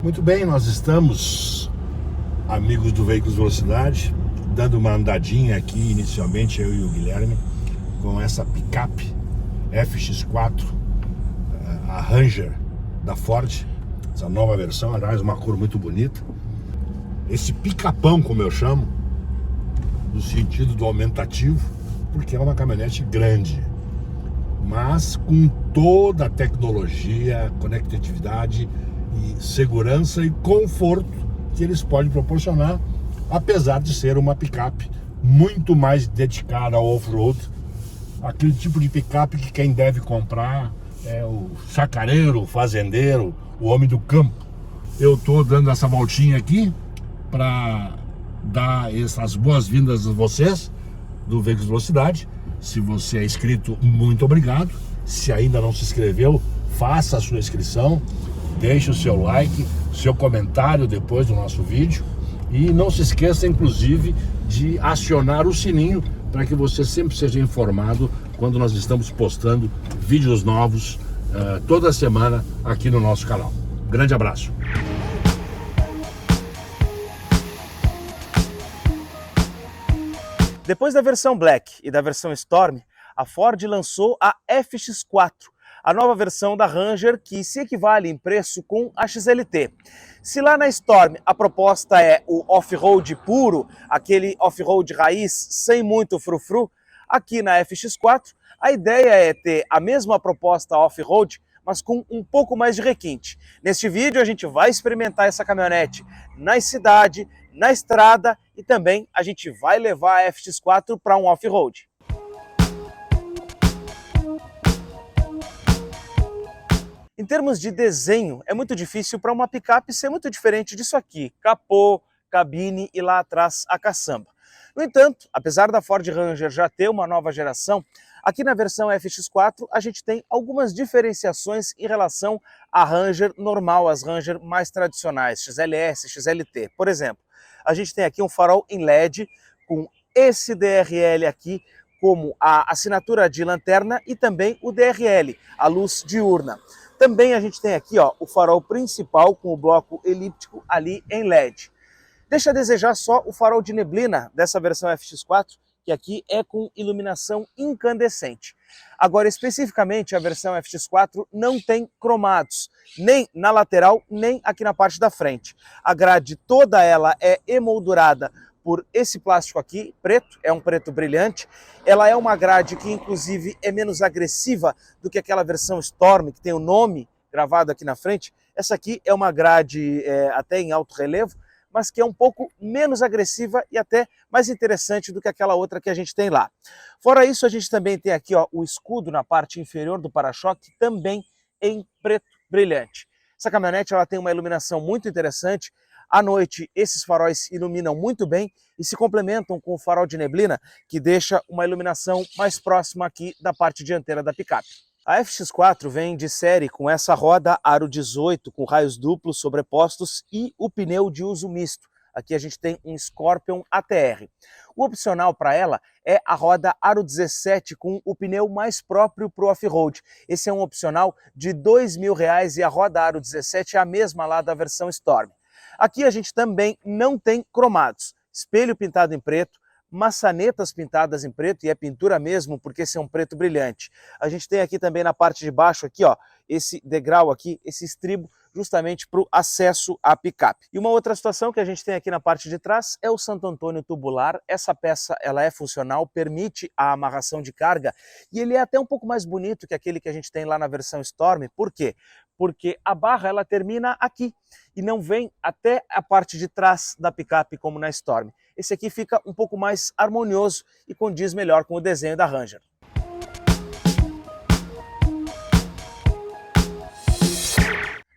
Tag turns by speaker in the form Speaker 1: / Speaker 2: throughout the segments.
Speaker 1: Muito bem, nós estamos, amigos do Veículos Velocidade, dando uma andadinha aqui, inicialmente eu e o Guilherme, com essa picape FX4, a Ranger da Ford, essa nova versão, aliás, uma cor muito bonita. Esse picapão, como eu chamo, no sentido do aumentativo, porque é uma caminhonete grande, mas com toda a tecnologia, conectividade e segurança e conforto que eles podem proporcionar, apesar de ser uma picape muito mais dedicada ao off-road, aquele tipo de picape que quem deve comprar é o chacareiro, o fazendeiro, o homem do campo. Eu estou dando essa voltinha aqui para dar essas boas-vindas a vocês do Veículos Velocidade. Se você é inscrito, muito obrigado. Se ainda não se inscreveu, faça a sua inscrição, deixe o seu like, seu comentário depois do nosso vídeo e não se esqueça, inclusive, de acionar o sininho para que você sempre seja informado quando nós estamos postando vídeos novos toda semana aqui no nosso canal. Grande abraço!
Speaker 2: Depois da versão Black e da versão Storm, a Ford lançou a FX4, a nova versão da Ranger que se equivale em preço com a XLT. Se lá na Storm a proposta é o off-road puro, aquele off-road raiz sem muito frufru, aqui na FX4 a ideia é ter a mesma proposta off-road, mas com um pouco mais de requinte. Neste vídeo a gente vai experimentar essa caminhonete na cidade, na estrada e também a gente vai levar a FX4 para um off-road. Em termos de desenho, é muito difícil para uma picape ser muito diferente disso aqui, capô, cabine e lá atrás a caçamba. No entanto, apesar da Ford Ranger já ter uma nova geração, aqui na versão FX4 a gente tem algumas diferenciações em relação à Ranger normal, as Ranger mais tradicionais, XLS, XLT. Por exemplo, a gente tem aqui um farol em LED com esse DRL aqui como a assinatura de lanterna e também o DRL, a luz diurna. Também a gente tem aqui o farol principal com o bloco elíptico ali em LED. Deixa a desejar só o farol de neblina dessa versão FX4, que aqui é com iluminação incandescente. Agora, especificamente, a versão FX4 não tem cromados, nem na lateral, nem aqui na parte da frente. A grade toda ela é emoldurada por esse plástico aqui, preto, é um preto brilhante. Ela é uma grade que, inclusive, é menos agressiva do que aquela versão Storm, que tem o nome gravado aqui na frente. Essa aqui é uma grade até em alto relevo, mas que é um pouco menos agressiva e até mais interessante do que aquela outra que a gente tem lá. Fora isso, a gente também tem aqui o escudo na parte inferior do para-choque, também em preto brilhante. Essa caminhonete ela tem uma iluminação muito interessante. À noite, esses faróis iluminam muito bem e se complementam com o farol de neblina, que deixa uma iluminação mais próxima aqui da parte dianteira da picape. A FX4 vem de série com essa roda aro 18 com raios duplos sobrepostos e o pneu de uso misto. Aqui a gente tem um Scorpion ATR. O opcional para ela é a roda aro 17 com o pneu mais próprio para o off-road. Esse é um opcional de R$2.000 e a roda aro 17 é a mesma lá da versão Storm. Aqui a gente também não tem cromados, espelho pintado em preto, maçanetas pintadas em preto, e é pintura mesmo porque esse é um preto brilhante. A gente tem aqui também na parte de baixo aqui, esse degrau aqui, esse estribo, justamente para o acesso à picape. E uma outra situação que a gente tem aqui na parte de trás é o Santo Antônio tubular. Essa peça ela é funcional, permite a amarração de carga e ele é até um pouco mais bonito que aquele que a gente tem lá na versão Storm. Por quê? Porque a barra ela termina aqui e não vem até a parte de trás da picape como na Storm. Esse aqui fica um pouco mais harmonioso e condiz melhor com o desenho da Ranger.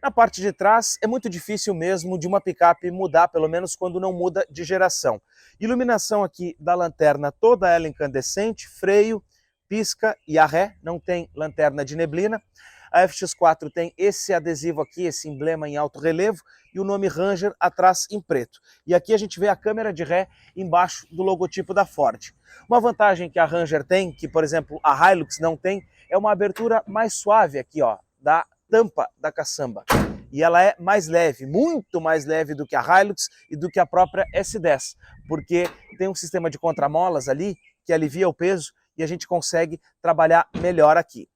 Speaker 2: Na parte de trás é muito difícil mesmo de uma picape mudar, pelo menos quando não muda de geração. Iluminação aqui da lanterna, toda ela incandescente, freio, pisca e a ré, não tem lanterna de neblina. A FX4 tem esse adesivo aqui, esse emblema em alto relevo e o nome Ranger atrás em preto. E aqui a gente vê a câmera de ré embaixo do logotipo da Ford. Uma vantagem que a Ranger tem, que por exemplo a Hilux não tem, é uma abertura mais suave aqui, da tampa da caçamba. e ela é mais leve, muito mais leve do que a Hilux e do que a própria S10, porque tem um sistema de contramolas ali que alivia o peso e a gente consegue trabalhar melhor aqui.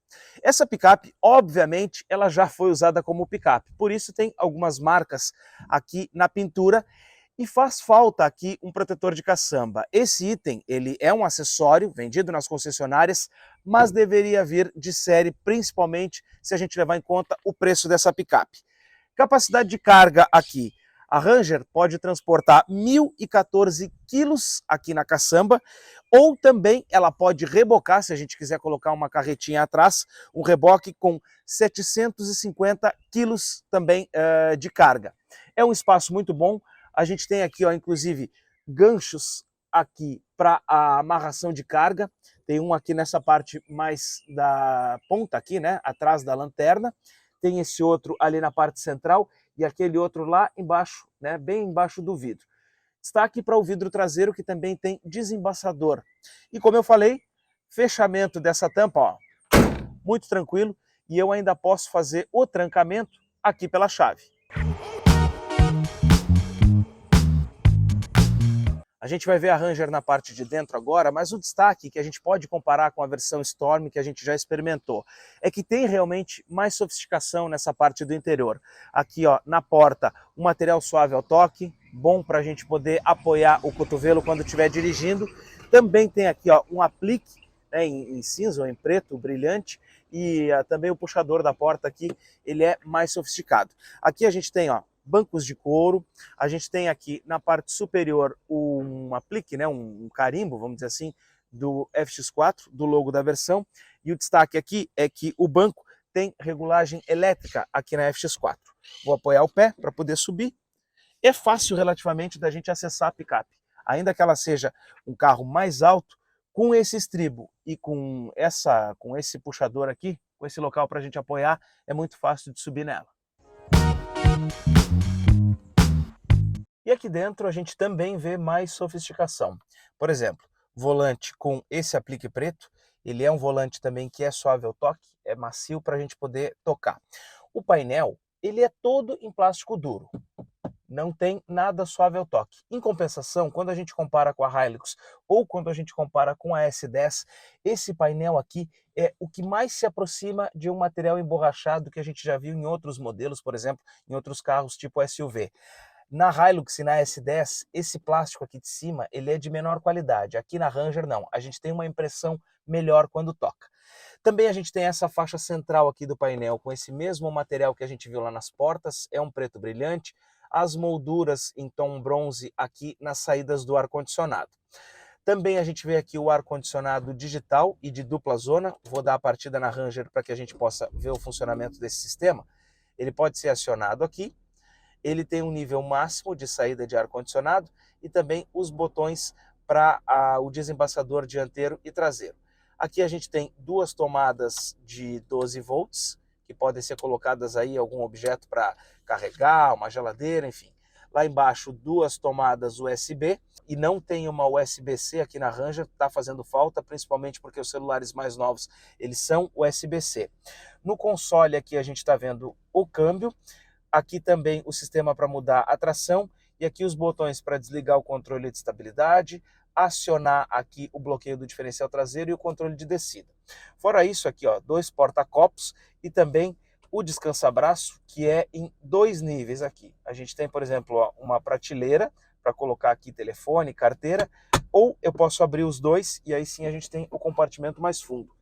Speaker 2: Essa picape, obviamente, ela já foi usada como picape, por isso tem algumas marcas aqui na pintura e faz falta aqui um protetor de caçamba. Esse item, ele é um acessório vendido nas concessionárias, mas deveria vir de série, principalmente se a gente levar em conta o preço dessa picape. Capacidade de carga aqui. A Ranger pode transportar 1.014 quilos aqui na caçamba, ou também ela pode rebocar, se a gente quiser colocar uma carretinha atrás, um reboque com 750 quilos também de carga. É um espaço muito bom. A gente tem aqui, ó, inclusive, ganchos aqui para a amarração de carga. Tem um aqui nessa parte mais da ponta aqui, né, atrás da lanterna. Tem esse outro ali na parte central e aquele outro lá embaixo, né, bem embaixo do vidro. Destaque para o vidro traseiro, que também tem desembaçador. E como eu falei, fechamento dessa tampa, ó, muito tranquilo, e eu ainda posso fazer o trancamento aqui pela chave. A gente vai ver a Ranger na parte de dentro agora, mas o destaque que a gente pode comparar com a versão Storm que a gente já experimentou é que tem realmente mais sofisticação nessa parte do interior. Aqui, ó, na porta, um material suave ao toque, bom para a gente poder apoiar o cotovelo quando estiver dirigindo. Também tem aqui, ó, um aplique, né, em cinza ou em preto, brilhante, e também o puxador da porta aqui, ele é mais sofisticado. Aqui a gente tem, ó, bancos de couro, a gente tem aqui na parte superior um aplique, né, um carimbo, vamos dizer assim, do FX4, do logo da versão, e o destaque aqui é que o banco tem regulagem elétrica aqui na FX4. Vou apoiar o pé para poder subir. É fácil relativamente da gente acessar a picape, ainda que ela seja um carro mais alto, com esse estribo e com esse puxador aqui, com esse local para a gente apoiar, é muito fácil de subir nela. E aqui dentro a gente também vê mais sofisticação. Por exemplo, volante com esse aplique preto, ele é um volante também que é suave ao toque, é macio para a gente poder tocar. O painel, ele é todo em plástico duro, não tem nada suave ao toque. Em compensação, quando a gente compara com a Hilux ou quando a gente compara com a S10, esse painel aqui é o que mais se aproxima de um material emborrachado que a gente já viu em outros modelos, por exemplo, em outros carros tipo SUV. Na Hilux e na S10, esse plástico aqui de cima, ele é de menor qualidade. Aqui na Ranger não, a gente tem uma impressão melhor quando toca. Também a gente tem essa faixa central aqui do painel, com esse mesmo material que a gente viu lá nas portas, é um preto brilhante, as molduras em tom bronze aqui nas saídas do ar-condicionado. Também a gente vê aqui o ar-condicionado digital e de dupla zona, vou dar a partida na Ranger para que a gente possa ver o funcionamento desse sistema. Ele pode ser acionado aqui. Ele tem um nível máximo de saída de ar-condicionado e também os botões para o desembaçador dianteiro e traseiro. Aqui a gente tem duas tomadas de 12 volts, que podem ser colocadas aí em algum objeto para carregar, uma geladeira, enfim. Lá embaixo, duas tomadas USB e não tem uma USB-C aqui na Ranger, está fazendo falta, principalmente porque os celulares mais novos, eles são USB-C. No console aqui a gente está vendo o câmbio. Aqui também o sistema para mudar a tração e aqui os botões para desligar o controle de estabilidade, acionar aqui o bloqueio do diferencial traseiro e o controle de descida. Fora isso aqui, ó, dois porta-copos e também o descansa-braço, que é em dois níveis aqui. A gente tem, por exemplo, ó, uma prateleira para colocar aqui telefone, carteira, ou eu posso abrir os dois e aí sim a gente tem o compartimento mais fundo.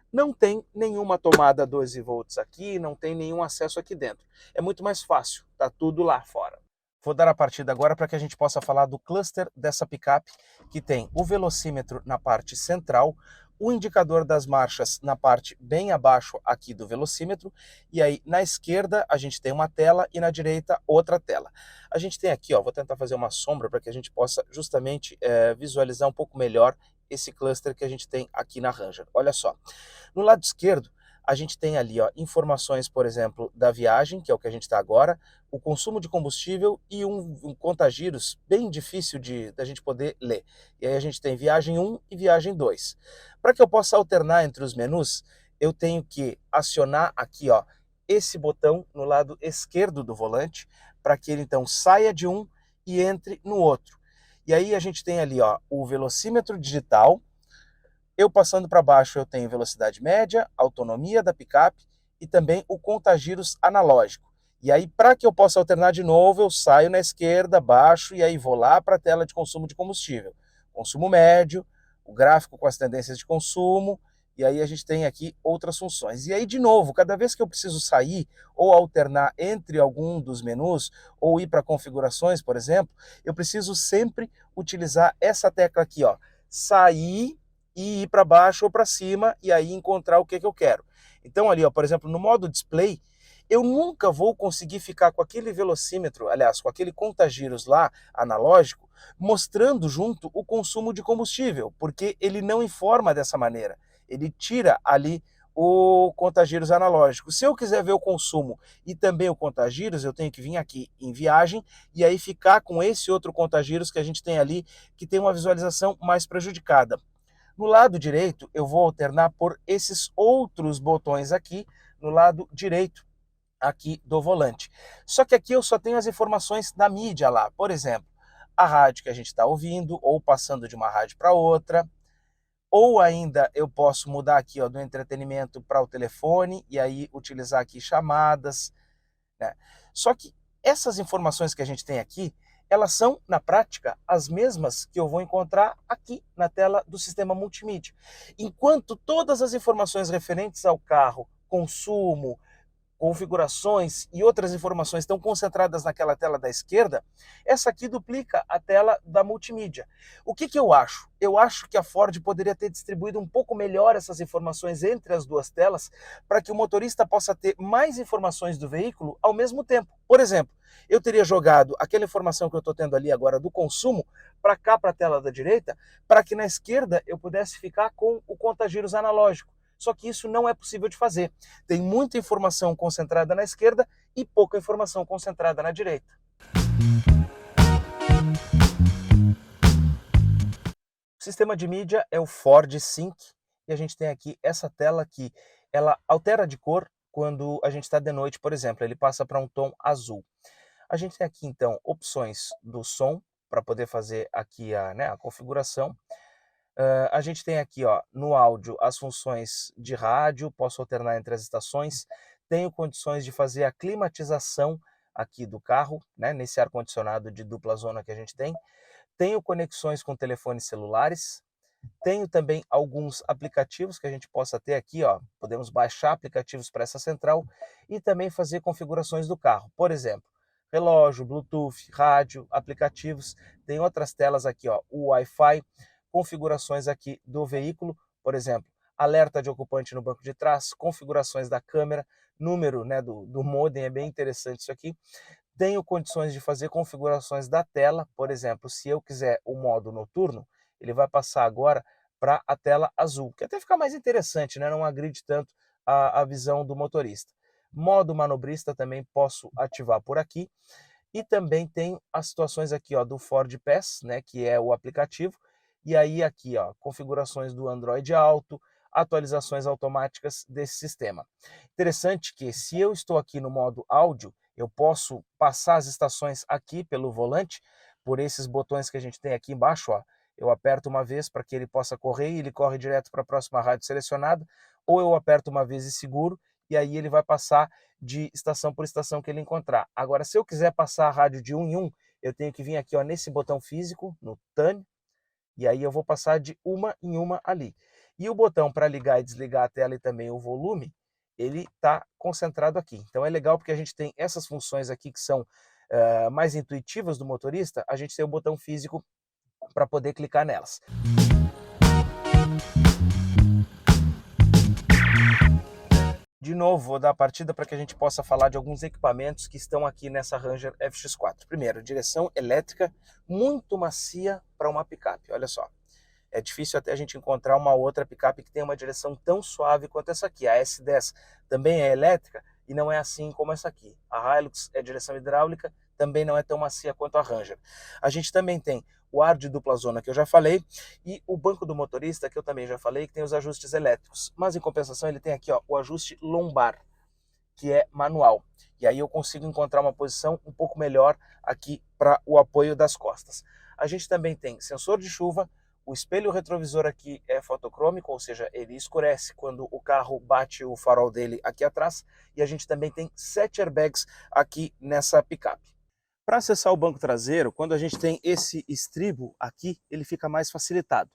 Speaker 2: Não tem nenhuma tomada 12 volts aqui, não tem nenhum acesso aqui dentro. É muito mais fácil, tá tudo lá fora. Vou dar a partida agora para que a gente possa falar do cluster dessa picape, que tem o velocímetro na parte central, o indicador das marchas na parte bem abaixo aqui do velocímetro, e aí na esquerda a gente tem uma tela e na direita outra tela. A gente tem aqui, ó, vou tentar fazer uma sombra para que a gente possa justamente visualizar um pouco melhor esse cluster que a gente tem aqui na Ranger. Olha só, no lado esquerdo a gente tem ali, ó, informações, por exemplo, da viagem, que é o que a gente está agora, o consumo de combustível e um contagiros bem difícil da gente poder ler. E aí a gente tem viagem 1 e viagem 2. Para que eu possa alternar entre os menus, eu tenho que acionar aqui, ó, esse botão no lado esquerdo do volante, para que ele então saia de um e entre no outro. E aí a gente tem ali ó, o velocímetro digital. Eu passando para baixo eu tenho velocidade média, autonomia da picape e também o contagiros analógico. E aí para que eu possa alternar de novo, eu saio na esquerda, baixo e aí vou lá para a tela de consumo de combustível. Consumo médio, o gráfico com as tendências de consumo, e aí a gente tem aqui outras funções. E aí de novo, cada vez que eu preciso sair ou alternar entre algum dos menus ou ir para configurações, por exemplo, eu preciso sempre utilizar essa tecla aqui, ó, sair e ir para baixo ou para cima e aí encontrar o que eu quero. Então ali, ó, por exemplo, no modo display, eu nunca vou conseguir ficar com aquele velocímetro, aliás, com aquele contagiros lá, analógico, mostrando junto o consumo de combustível, porque ele não informa dessa maneira. Ele tira ali o contagiros analógico. Se eu quiser ver o consumo e também o contagiros, eu tenho que vir aqui em viagem e aí ficar com esse outro contagiros que a gente tem ali, que tem uma visualização mais prejudicada. No lado direito, eu vou alternar por esses outros botões aqui, no lado direito aqui do volante. Só que aqui eu só tenho as informações da mídia lá. Por exemplo, a rádio que a gente está ouvindo, ou passando de uma rádio para outra, ou ainda eu posso mudar aqui ó, do entretenimento para o telefone, e aí utilizar aqui chamadas, né? Só que essas informações que a gente tem aqui, elas são, na prática, as mesmas que eu vou encontrar aqui na tela do sistema multimídia. Enquanto todas as informações referentes ao carro, consumo, configurações e outras informações estão concentradas naquela tela da esquerda, essa aqui duplica a tela da multimídia. O que eu acho? Eu acho que a Ford poderia ter distribuído um pouco melhor essas informações entre as duas telas para que o motorista possa ter mais informações do veículo ao mesmo tempo. Por exemplo, eu teria jogado aquela informação que eu estou tendo ali agora do consumo para cá, para a tela da direita, para que na esquerda eu pudesse ficar com o contagiros analógico. Só que isso não é possível de fazer. Tem muita informação concentrada na esquerda e pouca informação concentrada na direita. O sistema de mídia é o Ford Sync e a gente tem aqui essa tela que ela altera de cor quando a gente está de noite, por exemplo, ele passa para um tom azul. A gente tem aqui então opções do som para poder fazer aqui a configuração. A gente tem aqui ó, no áudio as funções de rádio, posso alternar entre as estações, tenho condições de fazer a climatização aqui do carro, né, nesse ar-condicionado de dupla zona que a gente tem, tenho conexões com telefones celulares, tenho também alguns aplicativos que a gente possa ter aqui, ó, podemos baixar aplicativos para essa central e também fazer configurações do carro, por exemplo, relógio, Bluetooth, rádio, aplicativos, tem outras telas aqui, ó, o Wi-Fi, configurações aqui do veículo, por exemplo, alerta de ocupante no banco de trás, configurações da câmera, número né, do modem, é bem interessante isso aqui. Tenho condições de fazer configurações da tela, por exemplo, se eu quiser o modo noturno, ele vai passar agora para a tela azul, que até fica mais interessante, né? Não agride tanto a visão do motorista. Modo manobrista também posso ativar por aqui. E também tem as situações aqui ó, do Ford Pass, né, que é o aplicativo, e aí aqui, ó, configurações do Android Auto, atualizações automáticas desse sistema. Interessante que se eu estou aqui no modo áudio, eu posso passar as estações aqui pelo volante, por esses botões que a gente tem aqui embaixo, ó. Eu aperto uma vez para que ele possa correr e ele corre direto para a próxima rádio selecionada, ou eu aperto uma vez e seguro, e aí ele vai passar de estação por estação que ele encontrar. Agora, se eu quiser passar a rádio de 1 em 1, eu tenho que vir aqui ó, nesse botão físico, no TAN, e aí eu vou passar de uma em uma ali. E o botão para ligar e desligar a tela e também o volume, ele está concentrado aqui. Então é legal porque a gente tem essas funções aqui que são mais intuitivas do motorista, a gente tem o botão físico para poder clicar nelas. De novo, vou dar a partida para que a gente possa falar de alguns equipamentos que estão aqui nessa Ranger FX4. Primeiro, direção elétrica muito macia para uma picape, olha só. É difícil até a gente encontrar uma outra picape que tenha uma direção tão suave quanto essa aqui. A S10 também é elétrica e não é assim como essa aqui. A Hilux é direção hidráulica, também não é tão macia quanto a Ranger. A gente também tem o ar de dupla zona que eu já falei e o banco do motorista que eu também já falei, que tem os ajustes elétricos. Mas em compensação ele tem aqui ó, o ajuste lombar. que é manual. E aí eu consigo encontrar uma posição um pouco melhor aqui para o apoio das costas. A gente também tem sensor de chuva, o espelho retrovisor aqui é fotocrômico, ou seja, ele escurece quando o carro bate o farol dele aqui atrás, e a gente também tem 7 airbags aqui nessa picape. Para acessar o banco traseiro, quando a gente tem esse estribo aqui, ele fica mais facilitado.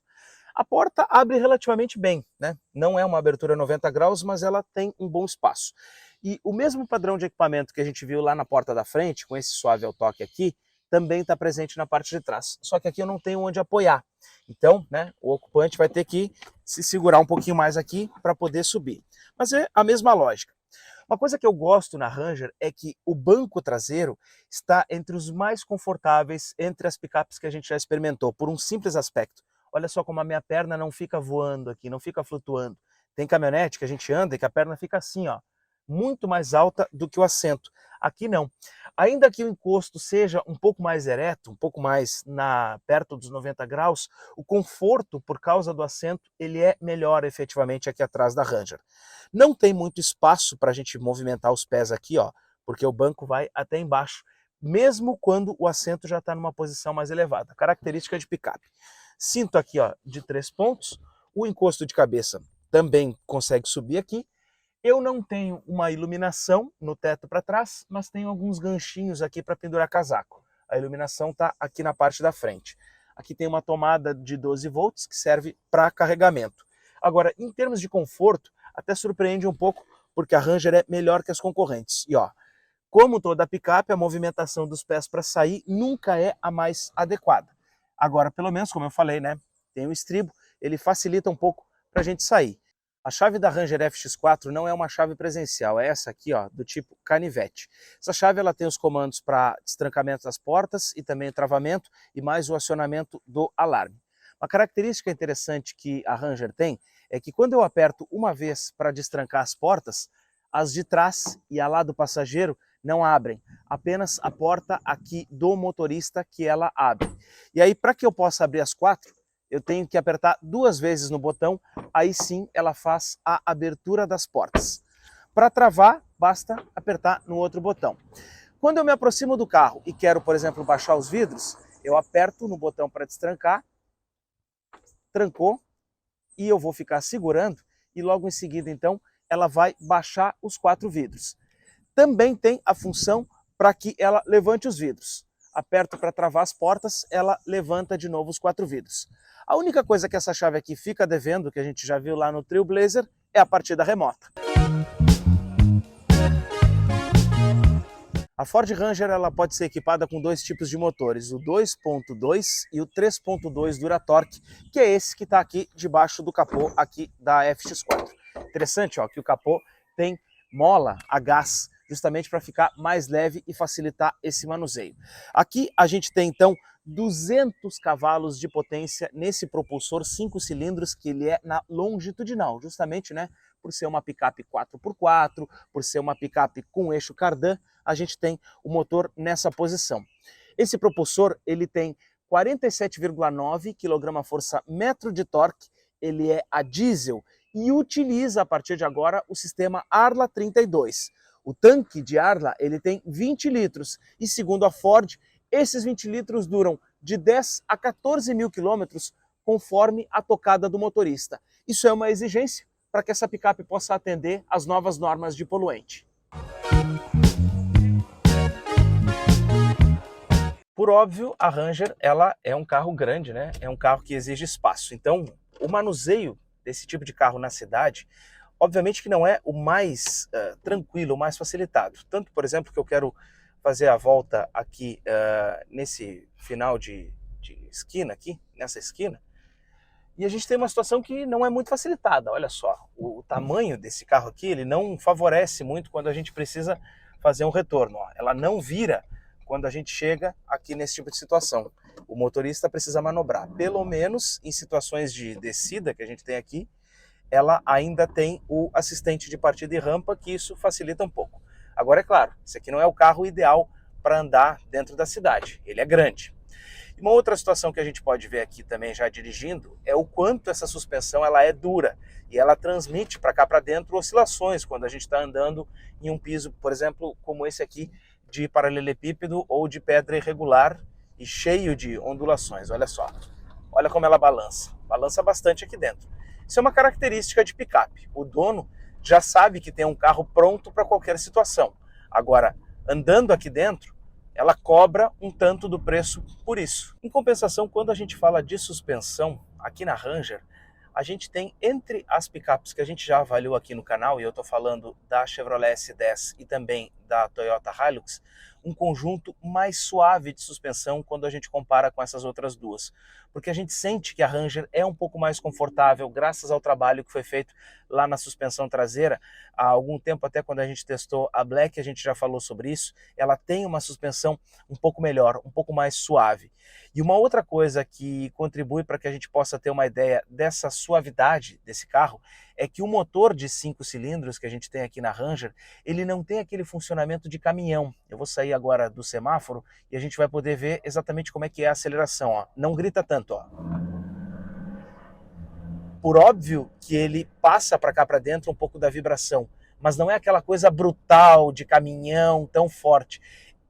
Speaker 2: A porta abre relativamente bem, né? Não é uma abertura 90 graus, mas ela tem um bom espaço. E o mesmo padrão de equipamento que a gente viu lá na porta da frente, com esse suave ao toque aqui, também está presente na parte de trás. Só que aqui eu não tenho onde apoiar. Então, né, o ocupante vai ter que se segurar um pouquinho mais aqui para poder subir. Mas é a mesma lógica. Uma coisa que eu gosto na Ranger é que o banco traseiro está entre os mais confortáveis entre as picapes que a gente já experimentou, por um simples aspecto. Olha só como a minha perna não fica voando aqui, não fica flutuando. Tem caminhonete que a gente anda e que a perna fica assim, ó, muito mais alta do que o assento. Aqui não. Ainda que o encosto seja um pouco mais ereto, um pouco mais perto dos 90 graus, o conforto, por causa do assento, ele é melhor efetivamente aqui atrás da Ranger. Não tem muito espaço para a gente movimentar os pés aqui, ó, porque o banco vai até embaixo, mesmo quando o assento já está numa posição mais elevada. Característica de picape. Cinto aqui, ó, de 3 pontos, o encosto de cabeça também consegue subir aqui. Eu não tenho uma iluminação no teto para trás, mas tenho alguns ganchinhos aqui para pendurar casaco. A iluminação está aqui na parte da frente. Aqui tem uma tomada de 12 volts que serve para carregamento. Agora, em termos de conforto, até surpreende um pouco, porque a Ranger é melhor que as concorrentes. E ó, como toda picape, a movimentação dos pés para sair nunca é a mais adequada. Agora, pelo menos, como eu falei, né, tem o estribo, ele facilita um pouco para a gente sair. A chave da Ranger FX4 não é uma chave presencial, é essa aqui, ó, do tipo canivete. Essa chave ela tem os comandos para destrancamento das portas e também travamento e mais o acionamento do alarme. Uma característica interessante que a Ranger tem é que quando eu aperto uma vez para destrancar as portas, as de trás e a lá do passageiro não abrem, apenas a porta aqui do motorista que ela abre. E aí, para que eu possa abrir as 4, eu tenho que apertar 2 vezes no botão, aí sim ela faz a abertura das portas. Para travar, basta apertar no outro botão. Quando eu me aproximo do carro e quero, por exemplo, baixar os vidros, eu aperto no botão para destrancar, trancou, e eu vou ficar segurando, e logo em seguida, então, ela vai baixar os 4 vidros. Também tem a função para que ela levante os vidros. Aperto para travar as portas, ela levanta de novo os 4 vidros. A única coisa que essa chave aqui fica devendo, que a gente já viu lá no Trailblazer, é a partida remota. A Ford Ranger ela pode ser equipada com 2 tipos de motores, o 2.2 e o 3.2 Duratorque, que é esse que está aqui debaixo do capô aqui da FX4. Interessante, ó, que o capô tem mola a gás, justamente para ficar mais leve e facilitar esse manuseio. Aqui a gente tem então 200 cavalos de potência nesse propulsor 5 cilindros que ele é na longitudinal, justamente, né, por ser uma picape 4x4, por ser uma picape com eixo cardan, a gente tem o motor nessa posição. Esse propulsor ele tem 47,9 kgfm de torque, ele é a diesel e utiliza a partir de agora o sistema Arla 32. O tanque de Arla ele tem 20 litros e segundo a Ford, esses 20 litros duram de 10 a 14 mil quilômetros conforme a tocada do motorista. Isso é uma exigência para que essa picape possa atender às novas normas de poluente. Por óbvio, a Ranger ela é um carro grande, né? É um carro que exige espaço. Então, o manuseio desse tipo de carro na cidade, obviamente que não é o mais tranquilo, o mais facilitado. Tanto, por exemplo, que eu quero fazer a volta aqui nesse final de esquina aqui, nessa esquina, e a gente tem uma situação que não é muito facilitada. Olha só, o tamanho desse carro aqui, ele não favorece muito quando a gente precisa fazer um retorno. Ó. Ela não vira quando a gente chega aqui nesse tipo de situação. O motorista precisa manobrar. Pelo menos em situações de descida que a gente tem aqui, ela ainda tem o assistente de partida e rampa, que isso facilita um pouco. Agora, é claro, esse aqui não é o carro ideal para andar dentro da cidade. Ele é grande. Uma outra situação que a gente pode ver aqui também já dirigindo é o quanto essa suspensão ela é dura e ela transmite para cá para dentro oscilações quando a gente está andando em um piso, por exemplo, como esse aqui de paralelepípedo ou de pedra irregular e cheio de ondulações. Olha só, olha como ela balança bastante aqui dentro. Isso é uma característica de picape. O dono já sabe que tem um carro pronto para qualquer situação. Agora, andando aqui dentro, ela cobra um tanto do preço por isso. Em compensação, quando a gente fala de suspensão, aqui na Ranger, a gente tem entre as picapes que a gente já avaliou aqui no canal, e eu estou falando da Chevrolet S10 e também da Toyota Hilux, um conjunto mais suave de suspensão quando a gente compara com essas outras duas. Porque a gente sente que a Ranger é um pouco mais confortável, graças ao trabalho que foi feito lá na suspensão traseira. Há algum tempo, até quando a gente testou a Black, a gente já falou sobre isso, ela tem uma suspensão um pouco melhor, um pouco mais suave. E uma outra coisa que contribui para que a gente possa ter uma ideia dessa suavidade desse carro é que o motor de 5 cilindros que a gente tem aqui na Ranger, ele não tem aquele funcionamento de caminhão. Eu vou sair agora do semáforo e a gente vai poder ver exatamente como é que é a aceleração. Ó. Não grita tanto. Ó. Por óbvio que ele passa para cá para dentro um pouco da vibração, mas não é aquela coisa brutal de caminhão tão forte.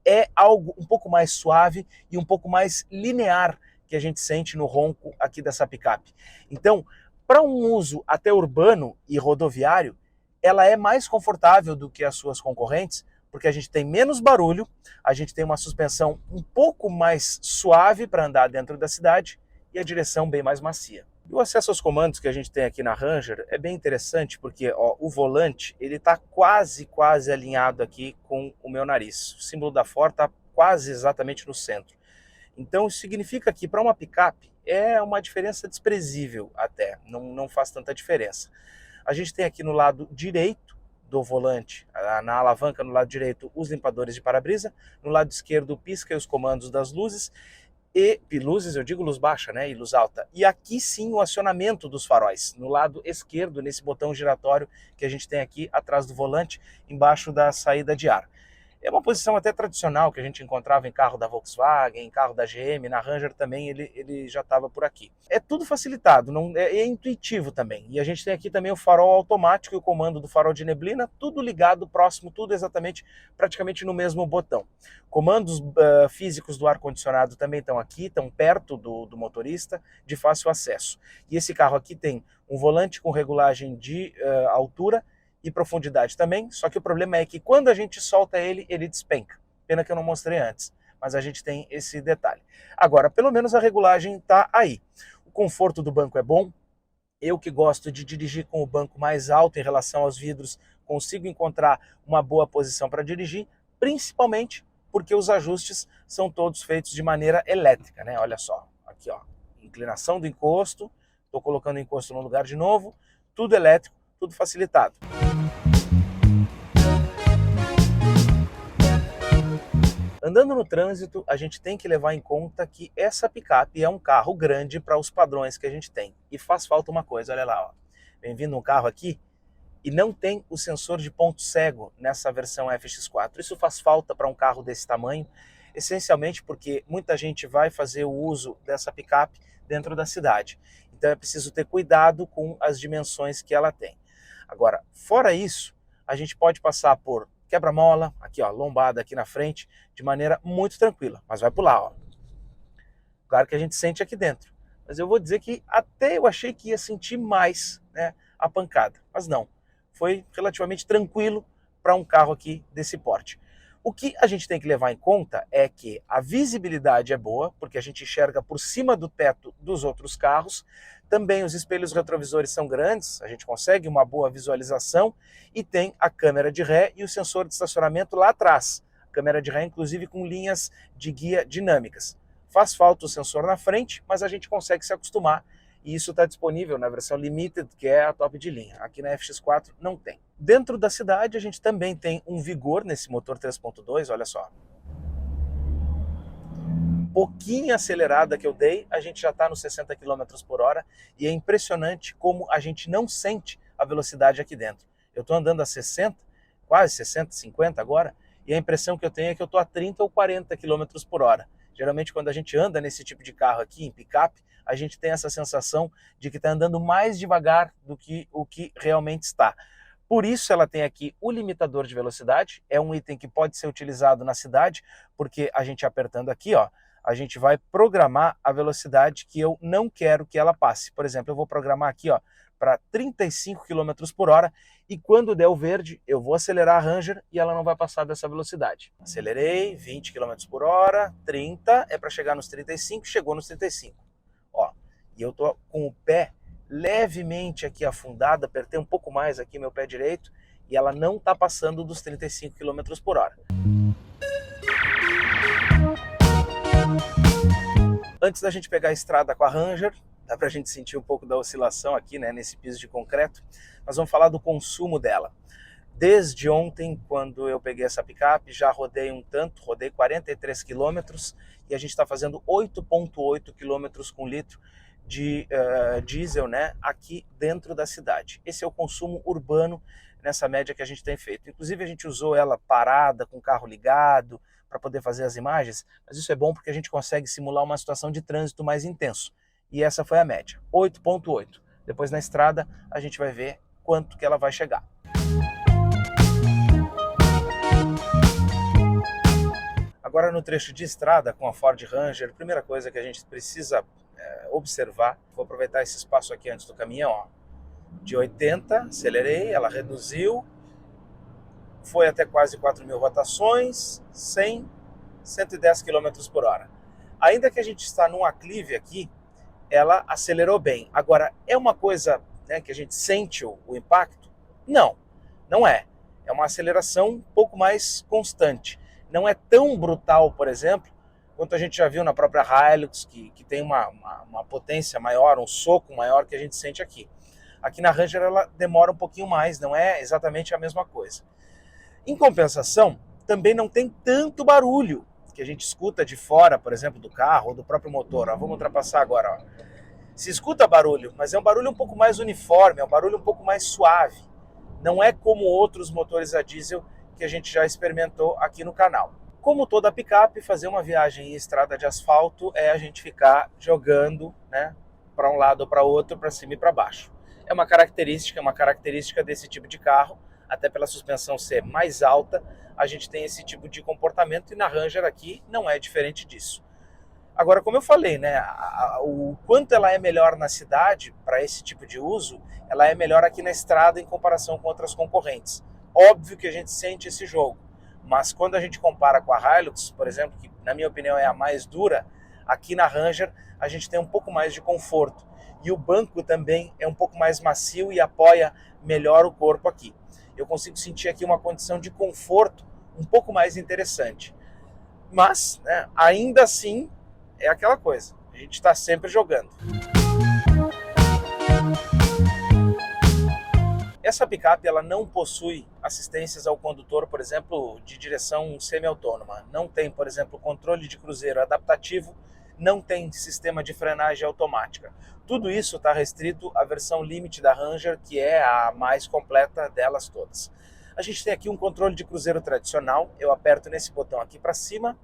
Speaker 2: É algo um pouco mais suave e um pouco mais linear que a gente sente no ronco aqui dessa picape. Então, para um uso até urbano e rodoviário, ela é mais confortável do que as suas concorrentes, porque a gente tem menos barulho, a gente tem uma suspensão um pouco mais suave para andar dentro da cidade e a direção bem mais macia. E o acesso aos comandos que a gente tem aqui na Ranger é bem interessante porque ó, o volante ele está quase alinhado aqui com o meu nariz. O símbolo da Ford está quase exatamente no centro. Então isso significa que para uma picape é uma diferença desprezível até, não faz tanta diferença. A gente tem aqui no lado direito do volante, na alavanca no lado direito, os limpadores de para-brisa, no lado esquerdo o pisca e os comandos das luzes, e luzes, eu digo luz baixa, né, e luz alta. E aqui sim o acionamento dos faróis, no lado esquerdo, nesse botão giratório que a gente tem aqui atrás do volante, embaixo da saída de ar. É uma posição até tradicional que a gente encontrava em carro da Volkswagen, em carro da GM, na Ranger também ele já estava por aqui. É tudo facilitado, é intuitivo também. E a gente tem aqui também o farol automático e o comando do farol de neblina, tudo ligado, próximo, tudo exatamente, praticamente no mesmo botão. Comandos físicos do ar-condicionado também estão aqui, estão perto do motorista, de fácil acesso. E esse carro aqui tem um volante com regulagem de altura e profundidade também, só que o problema é que quando a gente solta ele, ele despenca. Pena que eu não mostrei antes, mas a gente tem esse detalhe. Agora, pelo menos a regulagem está aí. O conforto do banco é bom. Eu que gosto de dirigir com o banco mais alto em relação aos vidros, consigo encontrar uma boa posição para dirigir, principalmente porque os ajustes são todos feitos de maneira elétrica, né? Olha só, aqui ó, inclinação do encosto, estou colocando o encosto no lugar de novo, tudo elétrico, tudo facilitado. Andando no trânsito, a gente tem que levar em conta que essa picape é um carro grande para os padrões que a gente tem. E faz falta uma coisa, olha lá, ó. Vem vindo um carro aqui e não tem o sensor de ponto cego nessa versão FX4. Isso faz falta para um carro desse tamanho, essencialmente porque muita gente vai fazer o uso dessa picape dentro da cidade. Então é preciso ter cuidado com as dimensões que ela tem. Agora, fora isso, a gente pode passar por quebra-mola, aqui ó, lombada aqui na frente, de maneira muito tranquila, mas vai pular, ó. Claro que a gente sente aqui dentro, mas eu vou dizer que até eu achei que ia sentir mais, né, a pancada, mas não, foi relativamente tranquilo para um carro aqui desse porte. O que a gente tem que levar em conta é que a visibilidade é boa, porque a gente enxerga por cima do teto dos outros carros. Também os espelhos retrovisores são grandes, a gente consegue uma boa visualização e tem a câmera de ré e o sensor de estacionamento lá atrás. A câmera de ré, inclusive, com linhas de guia dinâmicas. Faz falta o sensor na frente, mas a gente consegue se acostumar. E isso está disponível na versão Limited, que é a top de linha. Aqui na FX4 não tem. Dentro da cidade a gente também tem um vigor nesse motor 3.2, olha só. Pouquinho acelerada que eu dei, a gente já está nos 60 km por hora e é impressionante como a gente não sente a velocidade aqui dentro. Eu estou andando a 60, quase 60, 50 agora, e a impressão que eu tenho é que eu estou a 30 ou 40 km por hora. Geralmente quando a gente anda nesse tipo de carro aqui, em picape, a gente tem essa sensação de que está andando mais devagar do que o que realmente está. Por isso ela tem aqui o limitador de velocidade, é um item que pode ser utilizado na cidade, porque a gente apertando aqui, ó, a gente vai programar a velocidade que eu não quero que ela passe. Por exemplo, eu vou programar aqui, ó, para 35 km por hora, e quando der o verde, eu vou acelerar a Ranger e ela não vai passar dessa velocidade. Acelerei, 20 km por hora, 30, é para chegar nos 35, chegou nos 35. Ó, e eu tô com o pé levemente aqui afundado, apertei um pouco mais aqui meu pé direito, e ela não está passando dos 35 km por hora. Antes da gente pegar a estrada com a Ranger, dá pra gente sentir um pouco da oscilação aqui, né, nesse piso de concreto, nós vamos falar do consumo dela. Desde ontem, quando eu peguei essa picape, já rodei um tanto, rodei 43 quilômetros, e a gente está fazendo 8,8 quilômetros com litro de diesel, né, aqui dentro da cidade. Esse é o consumo urbano nessa média que a gente tem feito. Inclusive a gente usou ela parada, com o carro ligado, para poder fazer as imagens, mas isso é bom porque a gente consegue simular uma situação de trânsito mais intenso. E essa foi a média, 8,8. Depois na estrada a gente vai ver quanto que ela vai chegar. Agora no trecho de estrada com a Ford Ranger, a primeira coisa que a gente precisa observar, vou aproveitar esse espaço aqui antes do caminhão, ó, de 80, acelerei, ela reduziu, foi até quase 4.000 rotações, 100, 110 km por hora. Ainda que a gente está num aclive aqui, ela acelerou bem. Agora, é uma coisa, né, que a gente sente o impacto? Não, não é. É uma aceleração um pouco mais constante. Não é tão brutal, por exemplo, quanto a gente já viu na própria Hilux, que tem uma potência maior, um soco maior que a gente sente aqui. Aqui na Ranger ela demora um pouquinho mais, não é exatamente a mesma coisa. Em compensação, também não tem tanto barulho que a gente escuta de fora, por exemplo, do carro ou do próprio motor. Ó, vamos ultrapassar agora. Ó. Se escuta barulho, mas é um barulho um pouco mais uniforme, é um barulho um pouco mais suave. Não é como outros motores a diesel que a gente já experimentou aqui no canal. Como toda picape, fazer uma viagem em estrada de asfalto é a gente ficar jogando, né, para um lado ou para outro, para cima e para baixo. É uma característica desse tipo de carro, até pela suspensão ser mais alta, a gente tem esse tipo de comportamento e na Ranger aqui não é diferente disso. Agora, como eu falei, né, o quanto ela é melhor na cidade para esse tipo de uso, ela é melhor aqui na estrada em comparação com outras concorrentes. Óbvio que a gente sente esse jogo, mas quando a gente compara com a Hilux, por exemplo, que na minha opinião é a mais dura, aqui na Ranger a gente tem um pouco mais de conforto. E o banco também é um pouco mais macio e apoia melhor o corpo aqui. Eu consigo sentir aqui uma condição de conforto um pouco mais interessante. Mas, né, ainda assim, é aquela coisa. A gente está sempre jogando. Essa picape ela não possui assistências ao condutor, por exemplo, de direção semi-autônoma. Não tem, por exemplo, controle de cruzeiro adaptativo, não tem sistema de frenagem automática. Tudo isso está restrito à versão Limite da Ranger, que é a mais completa delas todas. A gente tem aqui um controle de cruzeiro tradicional, eu aperto nesse botão aqui para cima,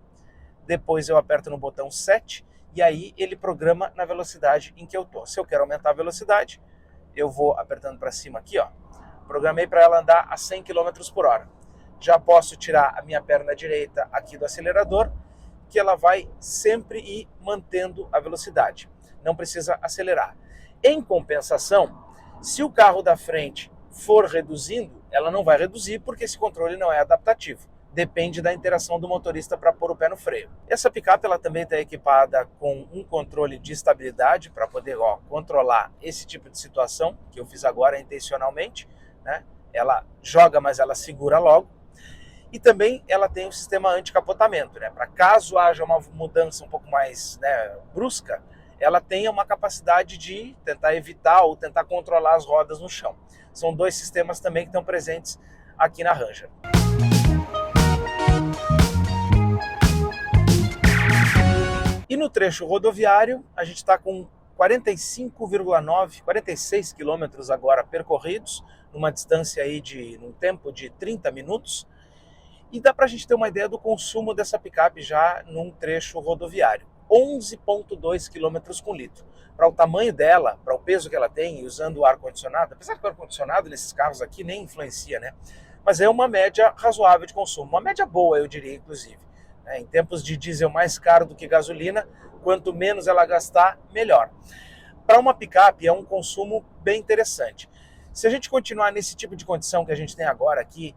Speaker 2: depois eu aperto no botão 7, e aí ele programa na velocidade em que eu estou. Se eu quero aumentar a velocidade, eu vou apertando para cima aqui, ó. Programei para ela andar a 100 km por hora. Já posso tirar a minha perna direita aqui do acelerador, que ela vai sempre ir mantendo a velocidade. Não precisa acelerar. Em compensação, se o carro da frente for reduzindo, ela não vai reduzir porque esse controle não é adaptativo. Depende da interação do motorista para pôr o pé no freio. Essa picape ela também está equipada com um controle de estabilidade para poder controlar esse tipo de situação, que eu fiz agora intencionalmente, né? Ela joga, mas ela segura logo. E também ela tem um sistema anti-capotamento, né? Para caso haja uma mudança um pouco mais, né, brusca, ela tem uma capacidade de tentar evitar ou tentar controlar as rodas no chão. São dois sistemas também que estão presentes aqui na Ranger. E no trecho rodoviário, a gente está com 45,9, 46 quilômetros agora percorridos, numa distância aí num tempo de 30 minutos. E dá para a gente ter uma ideia do consumo dessa picape já num trecho rodoviário. 11,2 km com litro. Para o tamanho dela, para o peso que ela tem, usando o ar-condicionado, apesar que o ar-condicionado nesses carros aqui nem influencia, né? Mas é uma média razoável de consumo, uma média boa, eu diria, inclusive. Em tempos de diesel mais caro do que gasolina, quanto menos ela gastar, melhor. Para uma picape é um consumo bem interessante. Se a gente continuar nesse tipo de condição que a gente tem agora aqui,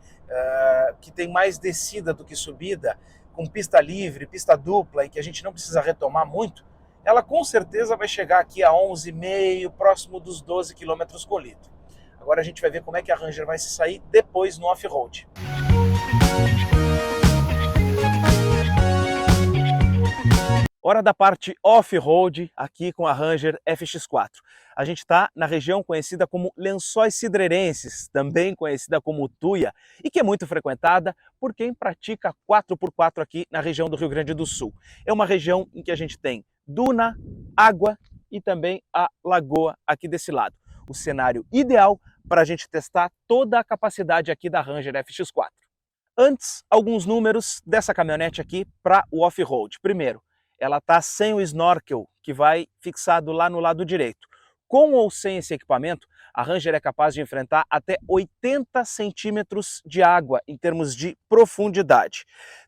Speaker 2: que tem mais descida do que subida, com pista livre, pista dupla, e que a gente não precisa retomar muito, ela com certeza vai chegar aqui a 11,5, próximo dos 12 km por litro. Agora a gente vai ver como é que a Ranger vai se sair depois no off-road. Hora da parte off-road aqui com a Ranger FX4. A gente está na região conhecida como Lençóis Cidreirenses, também conhecida como Tuia, e que é muito frequentada por quem pratica 4x4 aqui na região do Rio Grande do Sul. É uma região em que a gente tem duna, água e também a lagoa aqui desse lado. O cenário ideal para a gente testar toda a capacidade aqui da Ranger FX4. Antes, alguns números dessa caminhonete aqui para o off-road. Primeiro, ela está sem o snorkel, que vai fixado lá no lado direito. Com ou sem esse equipamento, a Ranger é capaz de enfrentar até 80 centímetros de água em termos de profundidade.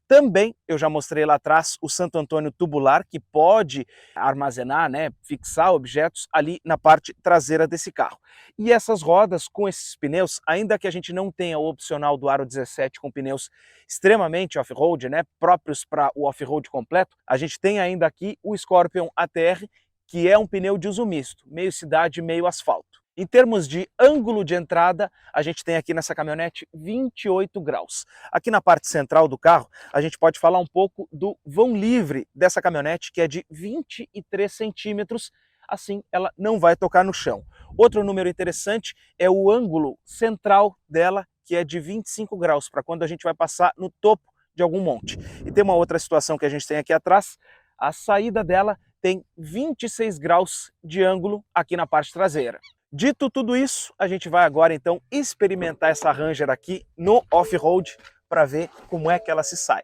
Speaker 2: Também, eu já mostrei lá atrás o Santo Antônio tubular, que pode armazenar, fixar objetos ali na parte traseira desse carro. E essas rodas com esses pneus, ainda que a gente não tenha o opcional do Aro 17 com pneus extremamente off-road, próprios para o off-road completo, a gente tem ainda aqui o Scorpion ATR, que é um pneu de uso misto, meio cidade, meio asfalto. Em termos de ângulo de entrada, a gente tem aqui nessa caminhonete 28 graus. Aqui na parte central do carro, a gente pode falar um pouco do vão livre dessa caminhonete, que é de 23 centímetros, assim ela não vai tocar no chão. Outro número interessante é o ângulo central dela, que é de 25 graus, para quando a gente vai passar no topo de algum monte. E tem uma outra situação que a gente tem aqui atrás, a saída dela tem 26 graus de ângulo aqui na parte traseira. Dito tudo isso, a gente vai agora então experimentar essa Ranger aqui no off-road para ver como é que ela se sai.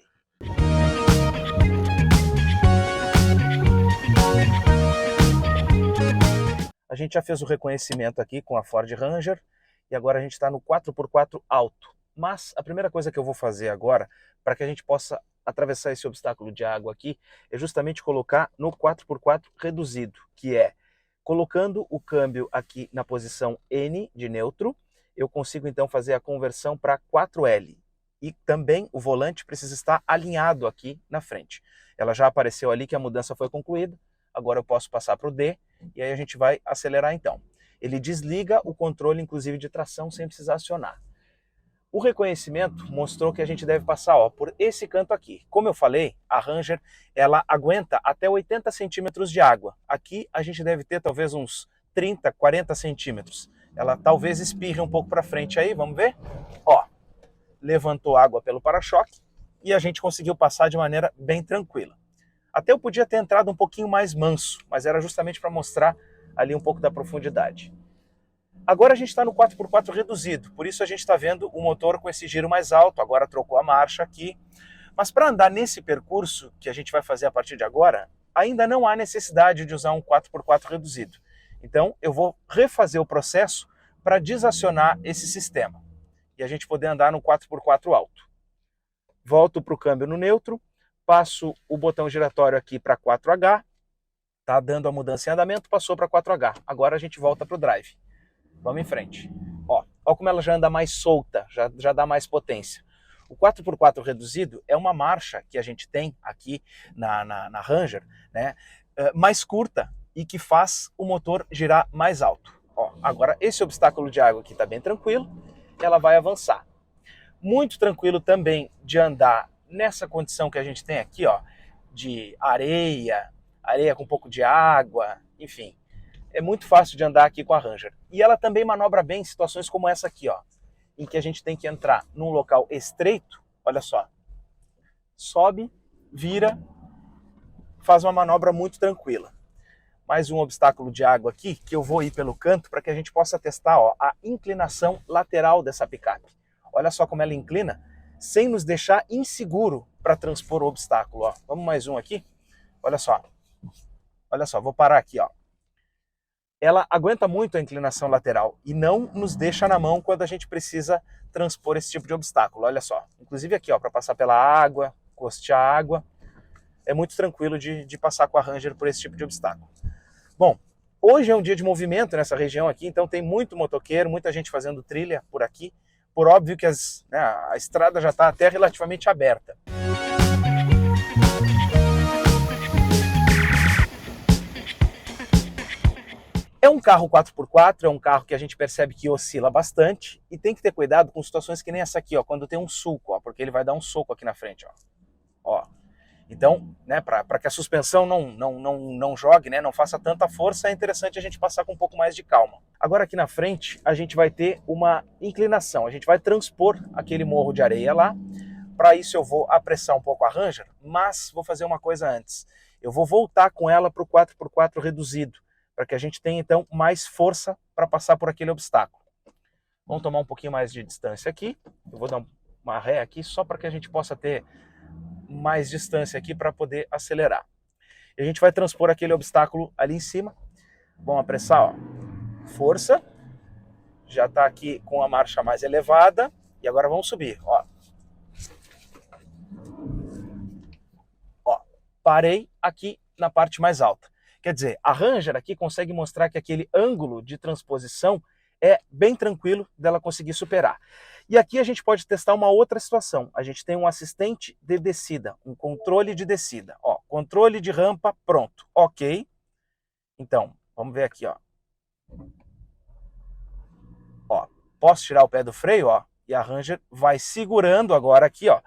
Speaker 2: A gente já fez o reconhecimento aqui com a Ford Ranger e agora a gente está no 4x4 alto. Mas a primeira coisa que eu vou fazer agora, para que a gente possa atravessar esse obstáculo de água aqui, é justamente colocar no 4x4 reduzido, que é colocando o câmbio aqui na posição N de neutro, eu consigo então fazer a conversão para 4L. E também o volante precisa estar alinhado aqui na frente. Ela já apareceu ali que a mudança foi concluída, agora eu posso passar para o D e aí a gente vai acelerar então. Ele desliga o controle inclusive de tração sem precisar acionar. O reconhecimento mostrou que a gente deve passar por esse canto aqui. Como eu falei, a Ranger ela aguenta até 80 centímetros de água. Aqui a gente deve ter talvez uns 30, 40 centímetros. Ela talvez espirre um pouco para frente aí, vamos ver? Levantou água pelo para-choque e a gente conseguiu passar de maneira bem tranquila. Até eu podia ter entrado um pouquinho mais manso, mas era justamente para mostrar ali um pouco da profundidade. Agora a gente está no 4x4 reduzido, por isso a gente está vendo o motor com esse giro mais alto, agora trocou a marcha aqui. Mas para andar nesse percurso que a gente vai fazer a partir de agora, ainda não há necessidade de usar um 4x4 reduzido. Então eu vou refazer o processo para desacionar esse sistema e a gente poder andar no 4x4 alto. Volto para o câmbio no neutro, passo o botão giratório aqui para 4H, está dando a mudança em andamento, passou para 4H. Agora a gente volta para o drive. Vamos em frente. Ó como ela já anda mais solta, já dá mais potência. O 4x4 reduzido é uma marcha que a gente tem aqui na Ranger, mais curta e que faz o motor girar mais alto. Agora esse obstáculo de água aqui está bem tranquilo, ela vai avançar. Muito tranquilo também de andar nessa condição que a gente tem aqui, de areia com um pouco de água, enfim. É muito fácil de andar aqui com a Ranger. E ela também manobra bem em situações como essa aqui, em que a gente tem que entrar num local estreito, olha só. Sobe, vira, faz uma manobra muito tranquila. Mais um obstáculo de água aqui, que eu vou ir pelo canto para que a gente possa testar a inclinação lateral dessa picape. Olha só como ela inclina sem nos deixar inseguro para transpor o obstáculo. Ó. Vamos mais um aqui? Olha só, vou parar aqui. Ó. Ela aguenta muito a inclinação lateral e não nos deixa na mão quando a gente precisa transpor esse tipo de obstáculo. Olha só, inclusive aqui, para passar pela água, costear a água, é muito tranquilo de passar com a Ranger por esse tipo de obstáculo. Bom, hoje é um dia de movimento nessa região aqui, então tem muito motoqueiro, muita gente fazendo trilha por aqui. Por óbvio que a estrada já está até relativamente aberta. É um carro 4x4, é um carro que a gente percebe que oscila bastante e tem que ter cuidado com situações que nem essa aqui, ó, quando tem um sulco, ó, porque ele vai dar um soco aqui na frente. Ó. Então, né, para que a suspensão não jogue, né, não faça tanta força, é interessante a gente passar com um pouco mais de calma. Agora aqui na frente a gente vai ter uma inclinação, a gente vai transpor aquele morro de areia lá. Para isso eu vou apressar um pouco a Ranger, mas vou fazer uma coisa antes. Eu vou voltar com ela para o 4x4 reduzido, para que a gente tenha então mais força para passar por aquele obstáculo. Vamos tomar um pouquinho mais de distância aqui. Eu vou dar uma ré aqui só para que a gente possa ter mais distância aqui para poder acelerar. E a gente vai transpor aquele obstáculo ali em cima. Vamos apressar, ó. Força. Já está aqui com a marcha mais elevada. E agora vamos subir, ó. Ó, parei aqui na parte mais alta. Quer dizer, a Ranger aqui consegue mostrar que aquele ângulo de transposição é bem tranquilo dela conseguir superar. E aqui a gente pode testar uma outra situação. A gente tem um assistente de descida, um controle de descida. Ó, controle de rampa, pronto. Ok. Então, vamos ver aqui, ó. Ó, posso tirar o pé do freio, ó, e a Ranger vai segurando agora aqui, ó,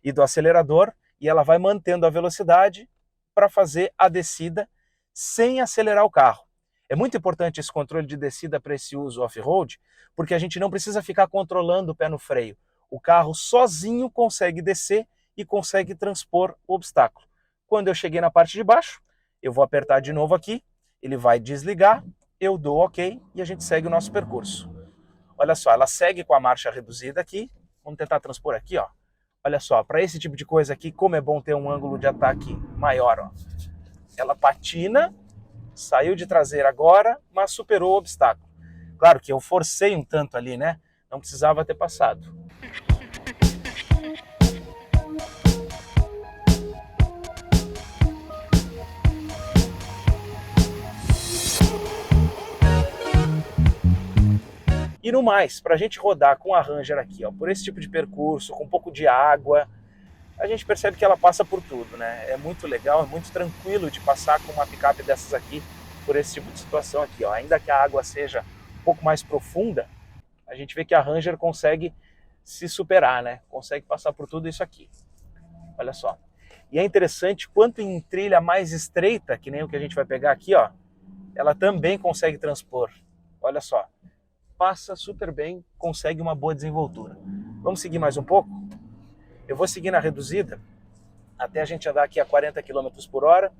Speaker 2: e do acelerador, e ela vai mantendo a velocidade para fazer a descida sem acelerar o carro. É muito importante esse controle de descida para esse uso off-road, porque a gente não precisa ficar controlando o pé no freio. O carro sozinho consegue descer e consegue transpor o obstáculo. Quando eu cheguei na parte de baixo, eu vou apertar de novo aqui, ele vai desligar, eu dou ok e a gente segue o nosso percurso. Olha só, ela segue com a marcha reduzida aqui. Vamos tentar transpor aqui, ó. Olha só, para esse tipo de coisa aqui, como é bom ter um ângulo de ataque maior, ó. Ela patina, saiu de traseira agora, mas superou o obstáculo. Claro que eu forcei um tanto ali, né? Não precisava ter passado. E no mais, para a gente rodar com a Ranger aqui, ó, por esse tipo de percurso, com um pouco de água, a gente percebe que ela passa por tudo, né? É muito legal, é muito tranquilo de passar com uma picape dessas aqui por esse tipo de situação aqui, ó. Ainda que a água seja um pouco mais profunda, a gente vê que a Ranger consegue se superar, né? Consegue passar por tudo isso aqui. Olha só. E é interessante quanto em trilha mais estreita, que nem o que a gente vai pegar aqui, ó, ela também consegue transpor. Olha só. Passa super bem, consegue uma boa desenvoltura. Vamos seguir mais um pouco? Eu vou seguir na reduzida, até a gente andar aqui a 40 km por hora.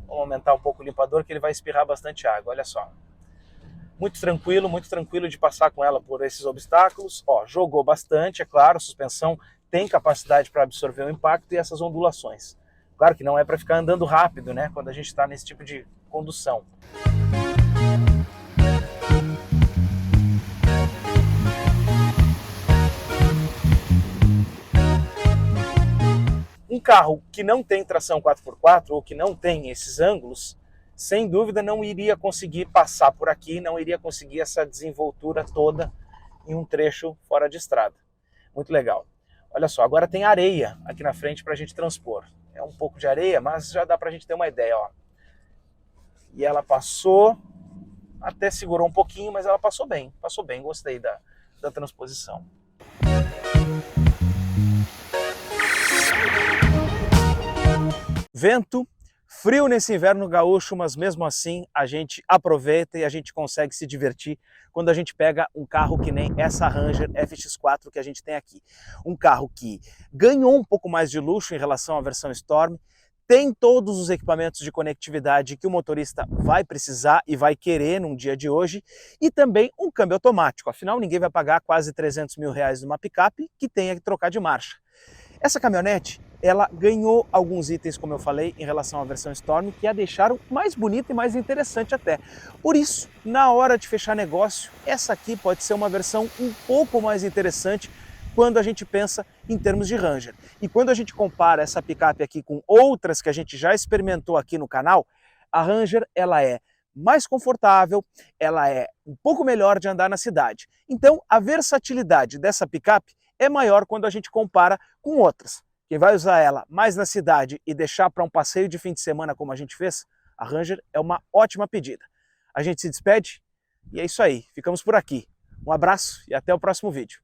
Speaker 2: Vamos aumentar um pouco o limpador, que ele vai espirrar bastante água, olha só. Muito tranquilo de passar com ela por esses obstáculos. Ó, jogou bastante, é claro, a suspensão tem capacidade para absorver o impacto e essas ondulações. Claro que não é para ficar andando rápido, né, quando a gente está nesse tipo de condução. Um carro que não tem tração 4x4 ou que não tem esses ângulos, sem dúvida não iria conseguir passar por aqui, não iria conseguir essa desenvoltura toda em um trecho fora de estrada. Muito legal. Olha só, agora tem areia aqui na frente para a gente transpor. É um pouco de areia, mas já dá para a gente ter uma ideia, ó. E ela passou, até segurou um pouquinho, mas ela passou bem, gostei da transposição. Vento, frio nesse inverno gaúcho, mas mesmo assim a gente aproveita e a gente consegue se divertir quando a gente pega um carro que nem essa Ranger FX4 que a gente tem aqui. Um carro que ganhou um pouco mais de luxo em relação à versão Storm, tem todos os equipamentos de conectividade que o motorista vai precisar e vai querer num dia de hoje, e também um câmbio automático, afinal ninguém vai pagar quase 300 mil reais numa picape que tenha que trocar de marcha. Essa caminhonete, ela ganhou alguns itens, como eu falei, em relação à versão Storm, que a deixaram mais bonita e mais interessante até. Por isso, na hora de fechar negócio, essa aqui pode ser uma versão um pouco mais interessante quando a gente pensa em termos de Ranger. E quando a gente compara essa picape aqui com outras que a gente já experimentou aqui no canal, a Ranger ela é mais confortável, ela é um pouco melhor de andar na cidade. Então, a versatilidade dessa picape é maior quando a gente compara com outras. Quem vai usar ela mais na cidade e deixar para um passeio de fim de semana como a gente fez, a Ranger é uma ótima pedida. A gente se despede e é isso aí, ficamos por aqui. Um abraço e até o próximo vídeo.